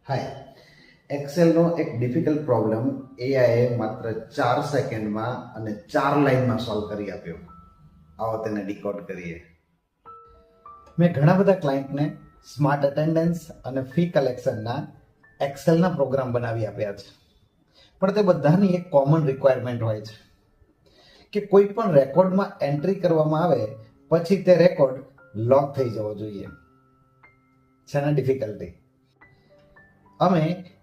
હાય, એક્સેલનો એક difficult problem AIA માત્ર 4 સેકન્ડમાં અને 4 લાઇનમાં સોલ્વ કરી આપ્યો. આવો તેને ડીકોડ કરીએ. મેં ઘણા બધા ક્લાયન્ટને સ્માર્ટ અટેન્ડન્સ અને ફી કલેક્શનના એક્સેલના પ્રોગ્રામ બનાવી આપ્યા છે. પણ તે બધાની એક કોમન રિક્વાયરમેન્ટ હોય છે કે કોઈ પણ રેકોર્ડમાં એન્ટ્રી કરવામાં આવે પછી તે રેકોર્ડ લોક થઈ જવો જોઈએ. છે ને ડિફિકલ્ટી? અમે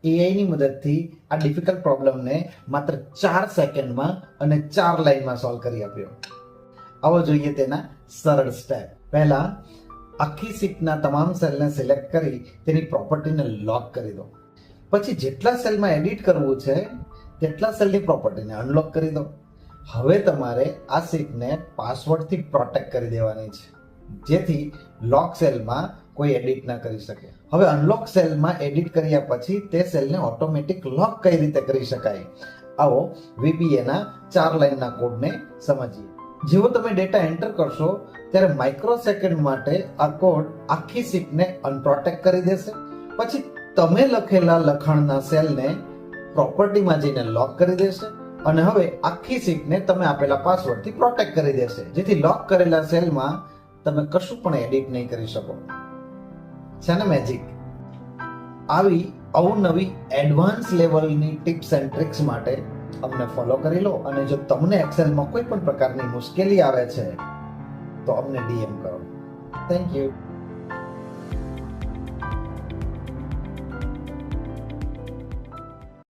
એઆઈની મદદથી આ ડિફિકલ્ટ પ્રોબ્લેમને માત્ર 4 સેકન્ડમાં અને 4 લાઇનમાં સોલ્વ કરી આપ્યો. આવો જોઈએ તેના સરળ સ્ટેપ. પહેલા આખી શીટના તમામ સેલને સિલેક્ટ કરી તેની પ્રોપર્ટીને લોક કરી દો. પછી જેટલા સેલમાં એડિટ કરવું છે તેટલા સેલની પ્રોપર્ટીને અનલોક કરી દો. હવે તમારે આ શીટને પાસવર્ડથી પ્રોટેક્ટ કરી દેવાની છે, જેથી લોક સેલમાં કોઈ એડિટ ના કરી શકે. હવે અનલોક સેલમાં એડિટ કર્યા પછી તે સેલને ઓટોમેટિક લોક કઈ રીતે કરી શકાય, આવો VBA ના 4 લાઇનના કોડને સમજીએ. જેવો તમે ડેટા એન્ટર કરશો ત્યારે માઇક્રો સેકન્ડ માટે આ કોડ આખી શીટને અનપ્રોટેક્ટ કરી દેશે. પછી તમે લખેલા લખાણના સેલને પ્રોપર્ટીમાં જઈને લોક કરી દેશે અને હવે આખી શીટને તમે આપેલા પાસવર્ડથી પ્રોટેક્ટ કરી દેશે, જેથી લોક કરેલા સેલમાં તમે કશું પણ એડિટ નહીં કરી શકો. છે ને મેજિક? આવી અવનવી એડવાન્સ લેવલની ટિપ્સ એન્ડ ટ્રિક્સ માટે અમને ફોલો કરી લો. અને જો તમને એક્સેલમાં કોઈ પણ પ્રકારની મુશ્કેલી આવે છે તો અમને DM કરો. Thank you.